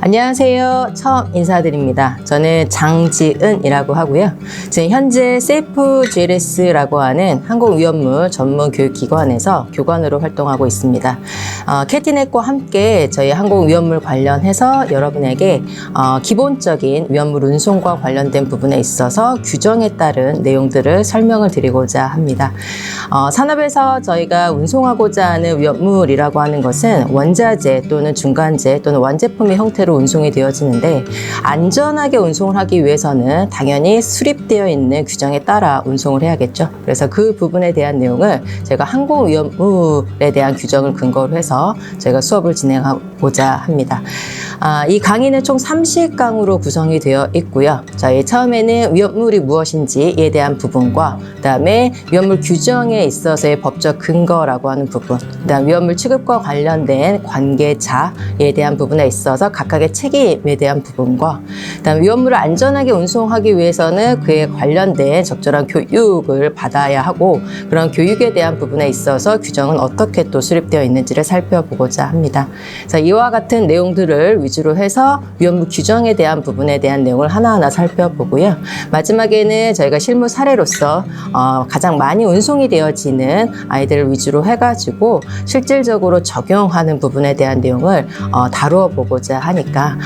안녕하세요. 처음 인사드립니다. 저는 장지은이라고 하고요. 지금 현재 세이프 GLS라고 하는 항공위험물 전문 교육기관에서 교관으로 활동하고 있습니다. 캐티넷과 함께 저희 항공위험물 관련해서 여러분에게 기본적인 위험물 운송과 관련된 부분에 있어서 규정에 따른 내용들을 설명을 드리고자 합니다. 산업에서 저희가 운송하고자 하는 위험물이라고 하는 것은 원자재 또는 중간재 또는 완제품의 형태로 운송이 되어지는데, 안전하게 운송을 하기 위해서는 당연히 수립되어 있는 규정에 따라 운송을 해야겠죠. 그래서 그 부분에 대한 내용을 제가 항공위험물에 대한 규정을 근거로 해서 저희가 수업을 진행하고자 합니다. 이 강의는 총 30강으로 구성이 되어 있고요. 저희 처음에는 위험물이 무엇인지에 대한 부분과, 그 다음에 위험물 규정에 있어서의 법적 근거라고 하는 부분, 그 다음 위험물 취급과 관련된 관계자에 대한 부분에 있어서 각각의 책임에 대한 부분과, 그 다음 위험물을 안전하게 운송하기 위해서는 그에 관련된 적절한 교육을 받아야 하고, 그런 교육에 대한 부분에 있어서 규정은 어떻게 또 수립되어 있는지를 살펴보고자 합니다. 그래서 이와 같은 내용들을 위주로 해서 위험물 규정에 대한 부분에 대한 내용을 하나하나 살펴보고요. 마지막에는 저희가 실무 사례로서 가장 많이 운송이 되어지는 아이들을 위주로 해가지고 실질적으로 적용하는 부분에 대한 내용을 다루어 보고자 하니까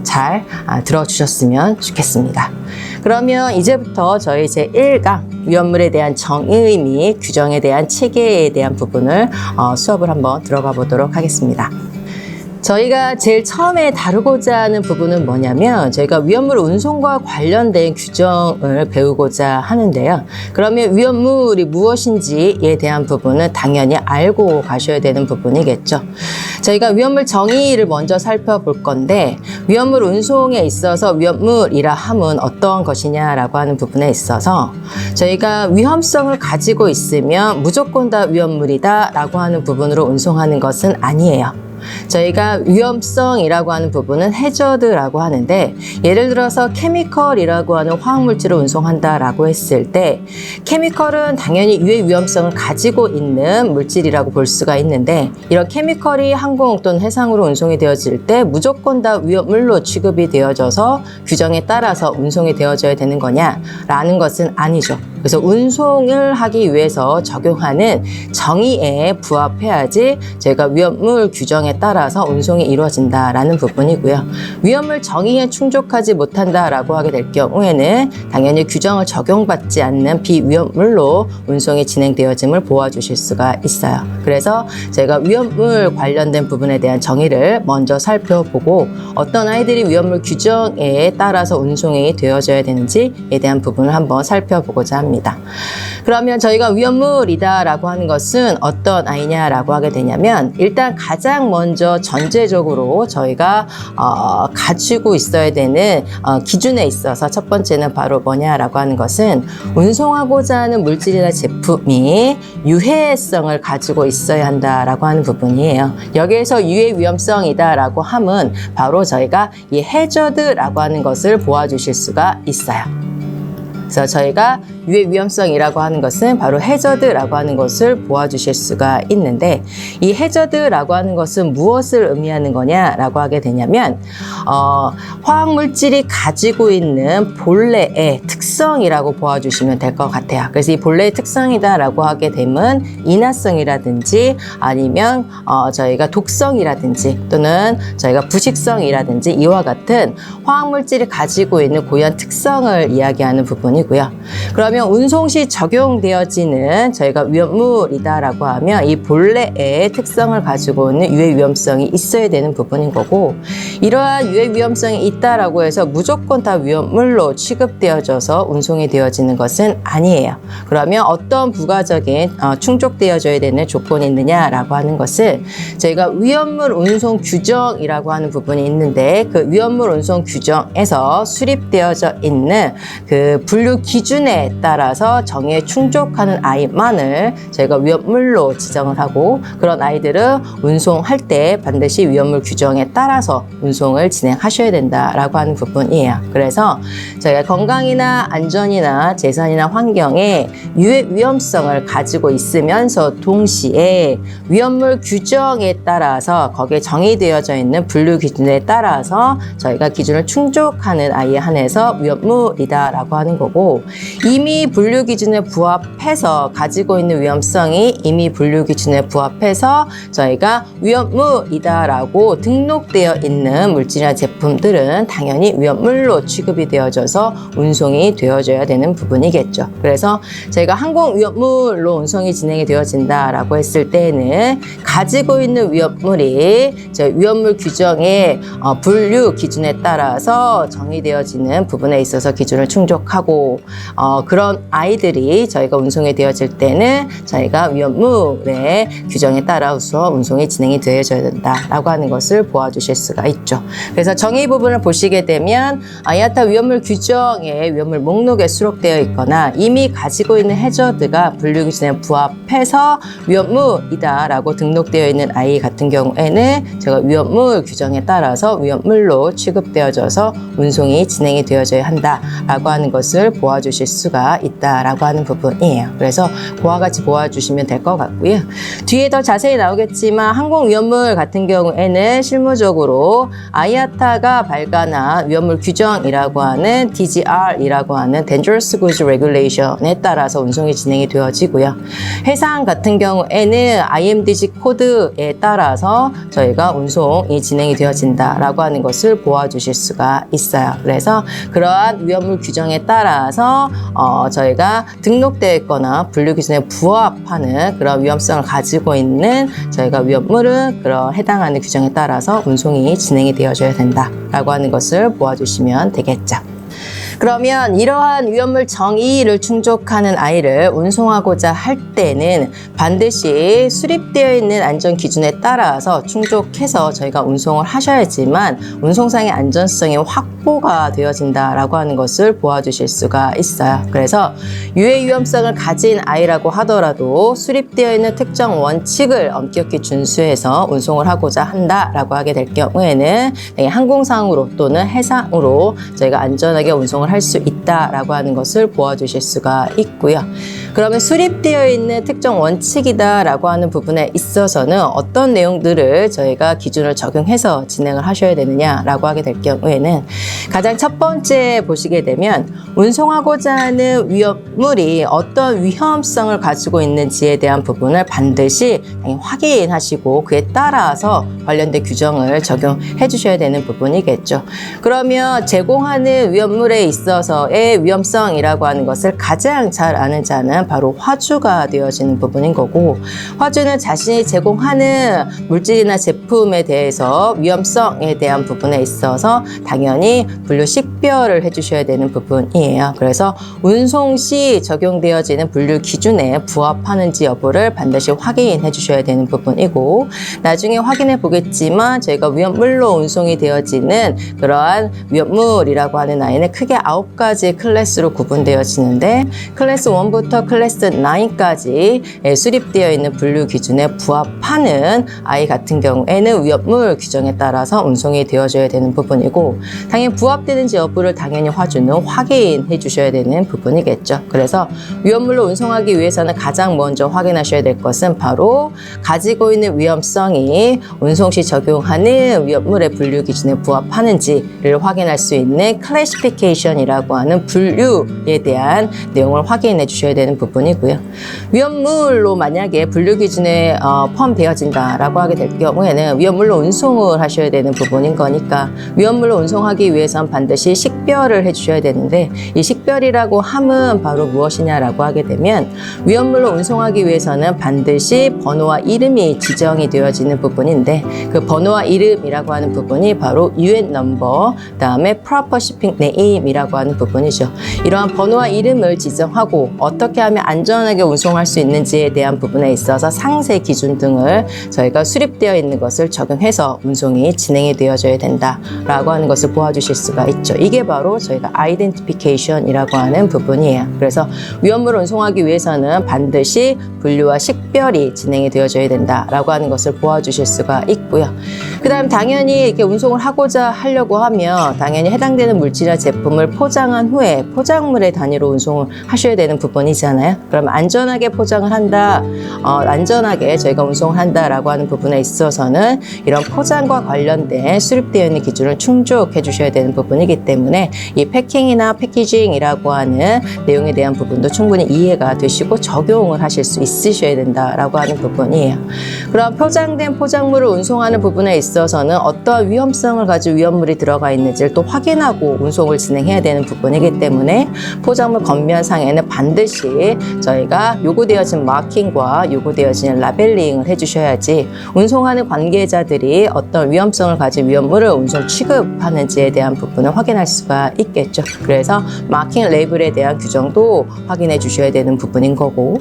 잘 들어주셨으면 좋겠습니다. 그러면 이제부터 저희 제1강 위험물에 대한 정의 및 규정에 대한 체계에 대한 부분을 수업을 한번 들어가 보도록 하겠습니다. 저희가 제일 처음에 다루고자 하는 부분은 뭐냐면, 저희가 위험물 운송과 관련된 규정을 배우고자 하는데요. 그러면 위험물이 무엇인지에 대한 부분은 당연히 알고 가셔야 되는 부분이겠죠. 저희가 위험물 정의를 먼저 살펴볼 건데, 위험물 운송에 있어서 위험물이라 함은 어떤 것이냐라고 하는 부분에 있어서 저희가 위험성을 가지고 있으면 무조건 다 위험물이다 라고 하는 부분으로 운송하는 것은 아니에요. 저희가 위험성이라고 하는 부분은 해저드라고 하는데, 예를 들어서 케미컬이라고 하는 화학물질을 운송한다라고 했을 때, 케미컬은 당연히 유해 위험성을 가지고 있는 물질이라고 볼 수가 있는데, 이런 케미컬이 항공 또는 해상으로 운송이 되어질 때 무조건 다 위험물로 취급이 되어져서 규정에 따라서 운송이 되어져야 되는 거냐라는 것은 아니죠. 그래서 운송을 하기 위해서 적용하는 정의에 부합해야지 저희가 위험물 규정에 따라서 운송이 이루어진다라는 부분이고요. 위험물 정의에 충족하지 못한다라고 하게 될 경우에는 당연히 규정을 적용받지 않는 비위험물로 운송이 진행되어짐을 보아주실 수가 있어요. 그래서 저희가 위험물 관련된 부분에 대한 정의를 먼저 살펴보고, 어떤 아이들이 위험물 규정에 따라서 운송이 되어져야 되는지에 대한 부분을 한번 살펴보고자 합니다. 그러면 저희가 위험물이다라고 하는 것은 어떤 아이냐라고 하게 되냐면, 일단 가장 먼저 전제적으로 저희가 가지고 있어야 되는 기준에 있어서 첫 번째는 바로 뭐냐라고 하는 것은, 운송하고자 하는 물질이나 제품이 유해성을 가지고 있어야 한다라고 하는 부분이에요. 여기에서 유해 위험성이다라고 함은 바로 저희가 이 해저드라고 하는 것을 보아주실 수가 있어요. 그래서 저희가 유해 위험성이라고 하는 것은 바로 해저드라고 하는 것을 보아주실 수가 있는데, 이 해저드라고 하는 것은 무엇을 의미하는 거냐라고 하게 되냐면, 화학물질이 가지고 있는 본래의 특성이라고 보아주시면 될 것 같아요. 그래서 이 본래의 특성이다라고 하게 되면 인화성이라든지 아니면 저희가 독성이라든지 또는 저희가 부식성이라든지 이와 같은 화학물질이 가지고 있는 고유한 특성을 이야기하는 부분이고요. 그러면 운송 시 적용되어지는 저희가 위험물이다라고 하면 이 본래의 특성을 가지고 있는 유해 위험성이 있어야 되는 부분인 거고, 이러한 유해 위험성이 있다라고 해서 무조건 다 위험물로 취급되어져서 운송이 되어지는 것은 아니에요. 그러면 어떤 부가적인 충족되어져야 되는 조건이 있느냐라고 하는 것을 저희가 위험물 운송 규정이라고 하는 부분이 있는데, 그 위험물 운송 규정에서 수립되어져 있는 그 분류 기준에 따라서 정의에 충족하는 아이만을 저희가 위험물로 지정을 하고, 그런 아이들은 운송할 때 반드시 위험물 규정에 따라서 운송을 진행하셔야 된다라고 하는 부분이에요. 그래서 저희가 건강이나 안전이나 재산이나 환경에 유해 위험성을 가지고 있으면서 동시에 위험물 규정에 따라서 거기에 정의되어져 있는 분류 기준에 따라서 저희가 기준을 충족하는 아이에 한해서 위험물이다라고 하는 거고, 이미 분류 기준에 부합해서 가지고 있는 위험성이 이미 분류 기준에 부합해서 저희가 위험물이다라고 등록되어 있는 물질이나 제품들은 당연히 위험물로 취급이 되어져서 운송이 되어져야 되는 부분이겠죠. 그래서 저희가 항공 위험물로 운송이 진행이 되어진다라고 했을 때는 가지고 있는 위험물이 저희 위험물 규정의 분류 기준에 따라서 정의되어지는 부분에 있어서 기준을 충족하고, 그런 아이들이 저희가 운송이 되어질 때는 저희가 위험물의 규정에 따라서 운송이 진행이 되어져야 된다라고 하는 것을 보아주실 수가 있죠. 그래서 정의 부분을 보시게 되면 IATA 위험물 규정의 위험물 목록에 수록되어 있거나 이미 가지고 있는 해저드가 분류 기준에 부합해서 위험물이다라고 등록되어 있는 아이 같은 경우에는 제가 위험물 규정에 따라서 위험물로 취급되어져서 운송이 진행이 되어져야 한다라고 하는 것을 보아주실 수가 있다라고 하는 부분이에요. 그래서 그와 같이 보아주시면 될 것 같고요. 뒤에 더 자세히 나오겠지만 항공 위험물 같은 경우에는 실무적으로 IATA가 발간한 위험물 규정이라고 하는 DGR이라고 하는 Dangerous Goods Regulation에 따라서 운송이 진행이 되어지고요. 해상 같은 경우에는 IMDG 코드에 따라서 저희가 운송이 진행이 되어진다라고 하는 것을 보아주실 수가 있어요. 그래서 그러한 위험물 규정에 따라서 저희가 등록되어 있거나 분류 기준에 부합하는 그런 위험성을 가지고 있는 저희가 위험물은 그런 해당하는 규정에 따라서 운송이 진행이 되어져야 된다라고 하는 것을 보아주시면 되겠죠. 그러면 이러한 위험물 정의를 충족하는 아이를 운송하고자 할 때는 반드시 수립되어 있는 안전 기준에 따라서 충족해서 저희가 운송을 하셔야지만 운송상의 안전성이 확보가 되어진다라고 하는 것을 보아주실 수가 있어요. 그래서 유해 위험성을 가진 아이라고 하더라도 수립되어 있는 특정 원칙을 엄격히 준수해서 운송을 하고자 한다라고 하게 될 경우에는 항공상으로 또는 해상으로 저희가 안전하게 운송을 할 수 있다라고 하는 것을 보아주실 수가 있고요. 그러면 수립되어 있는 특정 원칙이다라고 하는 부분에 있어서는 어떤 내용들을 저희가 기준을 적용해서 진행을 하셔야 되느냐라고 하게 될 경우에는 가장 첫 번째 보시게 되면 운송하고자 하는 위험물이 어떤 위험성을 가지고 있는지에 대한 부분을 반드시 확인하시고 그에 따라서 관련된 규정을 적용해 주셔야 되는 부분이겠죠. 그러면 제공하는 위험물에 있어서의 위험성이라고 하는 것을 가장 잘 아는 자는 바로 화주가 되어지는 부분인 거고, 화주는 자신이 제공하는 물질이나 제품에 대해서 위험성에 대한 부분에 있어서 당연히 분류 식별을 해주셔야 되는 부분이에요. 그래서 운송 시 적용되어지는 분류 기준에 부합하는지 여부를 반드시 확인해 주셔야 되는 부분이고, 나중에 확인해 보겠지만 저희가 위험물로 운송이 되어지는 그러한 위험물이라고 하는 아이는 크게 9가지 클래스로 구분되어지는데, 클래스 1부터 클래스 9까지 수립되어 있는 분류 기준에 부합하는 아이 같은 경우에는 위험물 규정에 따라서 운송이 되어져야 되는 부분이고, 당연히 부합되는지 여부를 당연히 화주는 확인해 주셔야 되는 부분이겠죠. 그래서 위험물로 운송하기 위해서는 가장 먼저 확인하셔야 될 것은 바로 가지고 있는 위험성이 운송 시 적용하는 위험물의 분류 기준에 부합하는지를 확인할 수 있는 클래시피케이션이라고 하는 분류에 대한 내용을 확인해 주셔야 되는 부분이고요. 위험물로 만약에 분류 기준에 포함되어진다라고 하게 될 경우에는 위험물로 운송을 하셔야 되는 부분인 거니까 위험물로 운송하기 위해서는 반드시 식별을 해주셔야 되는데, 이 식별이라고 함은 바로 무엇이냐라고 하게 되면 위험물로 운송하기 위해서는 반드시 번호와 이름이 지정이 되어지는 부분인데, 그 번호와 이름이라고 하는 부분이 바로 UN 넘버, 그다음에 proper shipping name이라고 하는 부분이죠. 이러한 번호와 이름을 지정하고 어떻게 하면 안전하게 운송할 수 있는지에 대한 부분에 있어서 상세 기준 등을 규정을 저희가 수립되어 있는 것을 적용해서 운송이 진행이 되어져야 된다라고 하는 것을 보아주실 수가 있죠. 이게 바로 저희가 아이덴티피케이션이라고 하는 부분이에요. 그래서 위험물을 운송하기 위해서는 반드시 분류와 식별이 진행이 되어져야 된다라고 하는 것을 보아주실 수가 있고요. 그 다음 당연히 이렇게 운송을 하려고 하면 당연히 해당되는 물질이나 제품을 포장한 후에 포장물의 단위로 운송을 하셔야 되는 부분이잖아요. 그럼 안전하게 포장을 한다, 안전하게 저희가 운송을 한다라고 하는 부분에 있어서는 이런 포장과 관련된 수립되어 있는 기준을 충족해 주셔야 되는 부분이기 때문에 이 패킹이나 패키징이라고 하는 내용에 대한 부분도 충분히 이해가 되시고 적용을 하실 수 있으셔야 된다라고 하는 부분이에요. 그럼 포장된 포장물을 운송하는 부분에 있어서는 어떠한 위험성을 가지고 위험물이 들어가 있는지를 또 확인하고 운송을 진행해야 되는 부분이기 때문에 포장물 겉면상에는 반드시 저희가 요구되어진 마킹과 요구되어진 라벨링을 해주셔야지 운송하는 관계자들이 어떤 위험성을 가진 위험물을 운송 취급하는지에 대한 부분을 확인할 수가 있겠죠. 그래서 마킹 레이블에 대한 규정도 확인해 주셔야 되는 부분인 거고,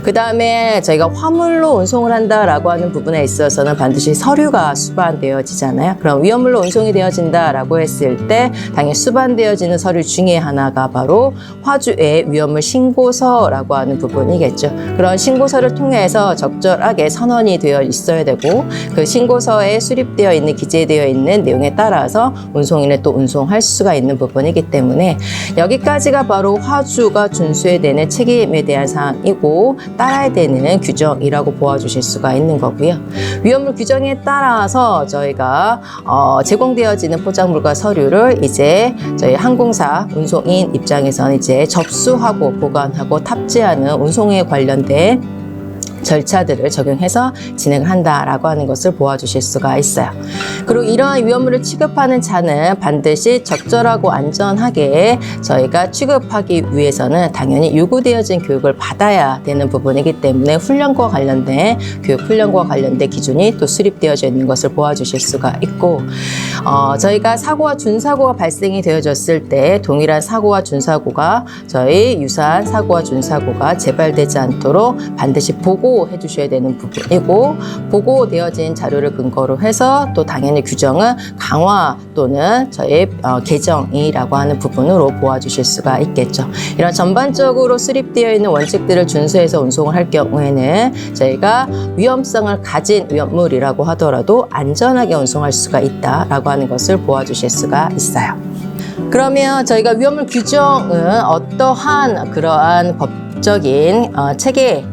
그 다음에 저희가 화물로 운송을 한다라고 하는 부분에 있어서는 반드시 서류가 수반되어지잖아요. 그럼 위험물로 운송이 되어진다라고 했을 때 당연히 수반되어지는 서류 중에 하나가 바로 화주의 위험물 신고서라고 하는 부분이겠죠. 그런 신고서를 통해서 적절하게 선언이 되어 있어야 되고, 그 신고서에 수립되어 있는 기재되어 있는 내용에 따라서 운송인을 또 운송할 수가 있는 부분이기 때문에 여기까지가 바로 화주가 준수해야 되는 책임에 대한 사항이고 따라야 되는 규정이라고 보아주실 수가 있는 거고요. 위험물 규정에 따라서 저희가 제공되어지는 포장물과 서류를 이제 저희 항공사 운송인 입장에서는 이제 접수하고 보관하고 탑재하는 운송에 관련된 절차들을 적용해서 진행을 한다라고 하는 것을 보아주실 수가 있어요. 그리고 이러한 위험물을 취급하는 차는 반드시 적절하고 안전하게 저희가 취급하기 위해서는 당연히 요구되어진 교육을 받아야 되는 부분이기 때문에 훈련과 관련된 교육 훈련과 관련된 기준이 또 수립되어져 있는 것을 보아주실 수가 있고, 저희가 사고와 준사고가 발생이 되어졌을 때 동일한 사고와 준사고가 저희 유사한 사고와 준사고가 재발되지 않도록 반드시 보고해 주셔야 되는 부분이고, 보고되어진 자료를 근거로 해서 또 당연히 규정은 강화 또는 저희 개정이라고 하는 부분으로 보아주실 수가 있겠죠. 이런 전반적으로 수립되어 있는 원칙들을 준수해서 운송을 할 경우에는 저희가 위험성을 가진 위험물이라고 하더라도 안전하게 운송할 수가 있다라고 하는 것을 보아주실 수가 있어요. 그러면 저희가 위험물 규정은 어떠한 그러한 법적인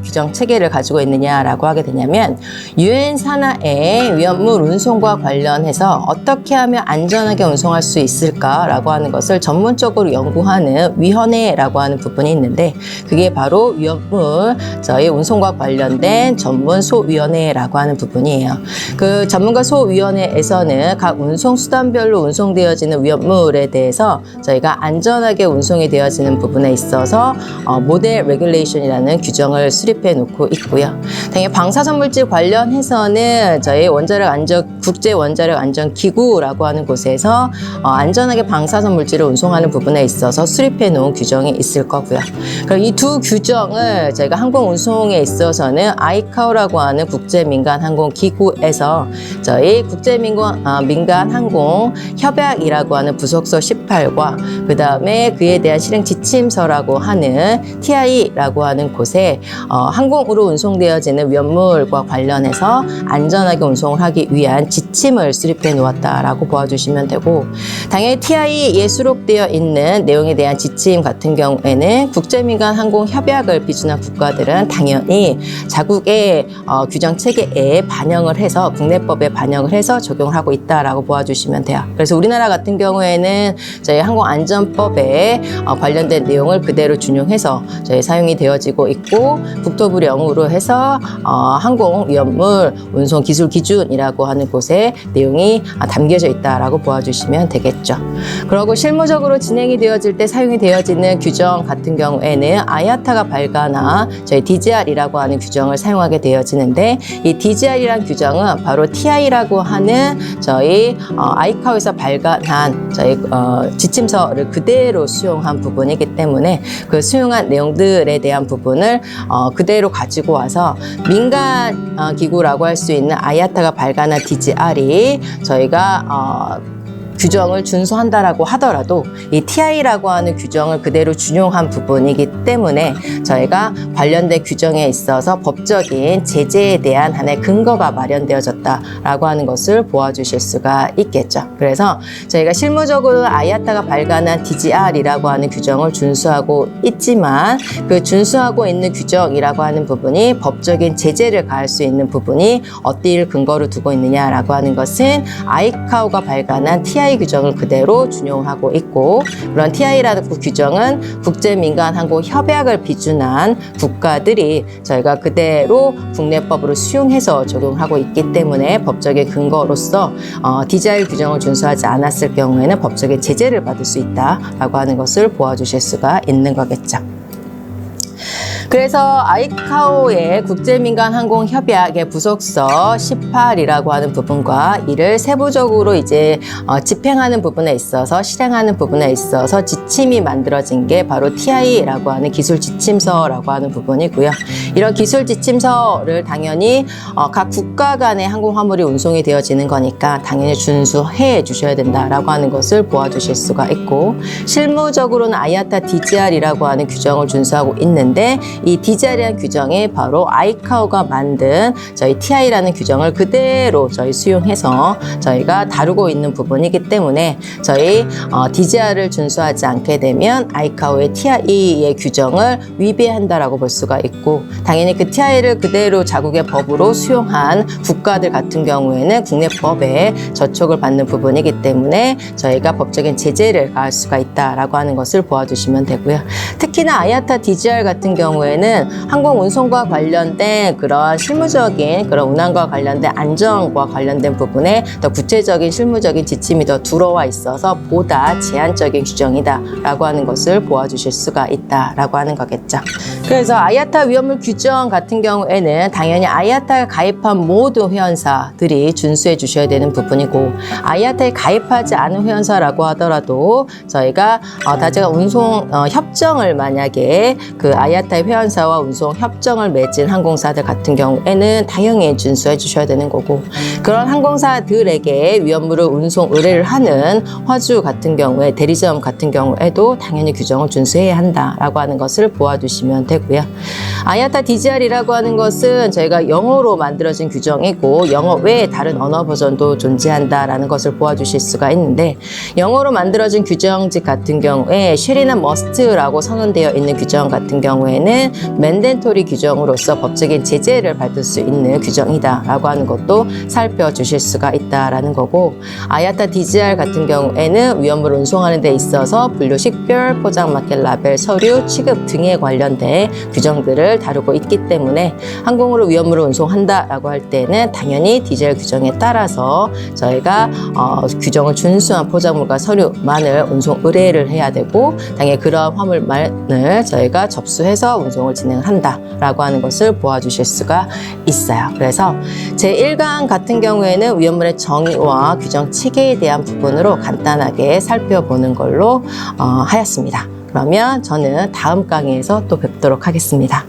규정 체계를 가지고 있느냐라고 하게 되냐면, 유엔 산하의 위험물 운송과 관련해서 어떻게 하면 안전하게 운송할 수 있을까라고 하는 것을 전문적으로 연구하는 위원회라고 하는 부분이 있는데, 그게 바로 위험물 저희 운송과 관련된 전문 소위원회라고 하는 부분이에요. 그 전문가 소위원회에서는 각 운송 수단별로 운송되어지는 위험물에 대해서 저희가 안전하게 운송이 되어지는 부분에 있어서 모델 레귤레이션이라는 규정을 수립해 놓고 있고요. 당연히 방사선 물질 관련해서는 저희 국제 원자력 안전 기구라고 하는 곳에서 안전하게 방사선 물질을 운송하는 부분에 있어서 수립해 놓은 규정이 있을 거고요. 그럼 이 두 규정을 저희가 항공 운송에 있어서는 아이카오라고 하는 국제 민간 항공 기구에서 저희 국제 민간 항공 협약이라고 하는 부속서 18과 그 다음에 그에 대한 실행 지침서라고 하는 TI라고 하는 곳에 항공으로 운송되어지는 위험물과 관련해서 안전하게 운송을 하기 위한 지침을 수립해 놓았다라고 보아주시면 되고, 당연히 TI에 수록되어 있는 내용에 대한 지침 같은 경우에는 국제민간 항공 협약을 비준한 국가들은 당연히 자국의 규정 체계에 반영을 해서 국내법에 반영을 해서 적용을 하고 있다라고 보아주시면 돼요. 그래서 우리나라 같은 경우에는 저희 항공안전법에 관련된 내용을 그대로 준용해서 저희 사용이 되어지고 있고, 국토부령으로 해서 항공 위험물 운송 기술 기준이라고 하는 곳에 내용이 담겨져 있다라고 보아주시면 되겠죠. 그리고 실무적으로 진행이 되어질 때 사용이 되어지는 규정 같은 경우에는 아야타가 발간한 저희 DGR이라고 하는 규정을 사용하게 되어지는데, 이 DGR이라는 규정은 바로 TI라고 하는 저희 아이카오에서 발간한 저희 지침서를 그대로 수용한 부분이기 때문에 그 수용한 내용들 기구들에 대한 부분을 그대로 가지고 와서 민간 기구라고 할 수 있는 아야타가 발간한 DGR이 저희가 규정을 준수한다라고 하더라도 이 TI라고 하는 규정을 그대로 준용한 부분이기 때문에 저희가 관련된 규정에 있어서 법적인 제재에 대한 하나의 근거가 마련되어졌다라고 하는 것을 보아주실 수가 있겠죠. 그래서 저희가 실무적으로 아야타가 발간한 DGR이라고 하는 규정을 준수하고 있지만 그 준수하고 있는 규정이라고 하는 부분이 법적인 제재를 가할 수 있는 부분이 어디를 근거로 두고 있느냐라고 하는 것은 아이카오가 발간한 TI 규정을 그대로 준용하고 있고, 그런 TI라는 규정은 국제민간항공협약을 비준한 국가들이 저희가 그대로 국내법으로 수용해서 적용하고 있기 때문에 법적인 근거로서 DGR 규정을 준수하지 않았을 경우에는 법적인 제재를 받을 수 있다라고 하는 것을 보아주실 수가 있는 거겠죠. 그래서 아이카오의 국제민간항공협약의 부속서 18이라고 하는 부분과 이를 세부적으로 이제 집행하는 부분에 있어서 실행하는 부분에 있어서 지침이 만들어진 게 바로 TI라고 하는 기술 지침서라고 하는 부분이고요. 이런 기술 지침서를 당연히 각 국가 간의 항공 화물이 운송이 되어지는 거니까 당연히 준수해 주셔야 된다라고 하는 것을 보아주실 수가 있고, 실무적으로는 아야타 DGR이라고 하는 규정을 준수하고 있는데 이 DGR이라는 규정이 바로 아이카오가 만든 저희 TI라는 규정을 그대로 저희 수용해서 저희가 다루고 있는 부분이기 때문에 저희 DGR을 준수하지 않게 되면 아이카오의 TI의 규정을 위배한다라고 볼 수가 있고, 당연히 그 TI를 그대로 자국의 법으로 수용한 국가들 같은 경우에는 국내법에 저촉을 받는 부분이기 때문에 저희가 법적인 제재를 가할 수가 있다라고 하는 것을 보아주시면 되고요. 특히나 아야타 DGR 같은 경우에는 항공 운송과 관련된 그런 실무적인 그런 운항과 관련된 안전과 관련된 부분에 더 구체적인 실무적인 지침이 더 들어와 있어서 보다 제한적인 규정이다라고 하는 것을 보아주실 수가 있다라고 하는 거겠죠. 그래서 아야타 위험물 규정 같은 경우에는 당연히 아야타에 가입한 모든 회원사들이 준수해 주셔야 되는 부분이고, 아야타에 가입하지 않은 회원사라고 하더라도 저희가 다제가 운송 협정을 만약에 그 아야타의 회원사와 운송 협정을 맺은 항공사들 같은 경우에는 당연히 준수해 주셔야 되는 거고, 그런 항공사들에게 위험물을 운송 의뢰를 하는 화주 같은 경우에 대리점 같은 경우에도 당연히 규정을 준수해야 한다라고 하는 것을 보아두시면 되고요. 아야타 DGR이라고 하는 것은 저희가 영어로 만들어진 규정이고 영어 외에 다른 언어 버전도 존재한다라는 것을 보아주실 수가 있는데, 영어로 만들어진 규정집 같은 경우에 shall이나 must라고 선언되어 있는 규정 같은 경우에는 맨덴토리 규정으로서 법적인 제재를 받을 수 있는 규정이다라고 하는 것도 살펴주실 수가 있다라는 거고, 아야타 DGR 같은 경우에는 위험물을 운송하는 데 있어서 분류, 식별, 포장, 마켓, 라벨, 서류, 취급 등에 관련된 규정들을 다루고 있기 때문에 항공으로 위험물을 운송한다라고 할 때는 당연히 DGR 규정에 따라서 저희가 규정을 준수한 포장물과 서류만을 운송 의뢰를 해야 되고, 당연히 그러한 화물만을 저희가 접수해서 운송을 진행한다라고 하는 것을 보아주실 수가 있어요. 그래서 제1강 같은 경우에는 위험물의 정의와 규정 체계에 대한 부분으로 간단하게 살펴보는 걸로 하였습니다. 그러면 저는 다음 강의에서 또 뵙도록 하겠습니다.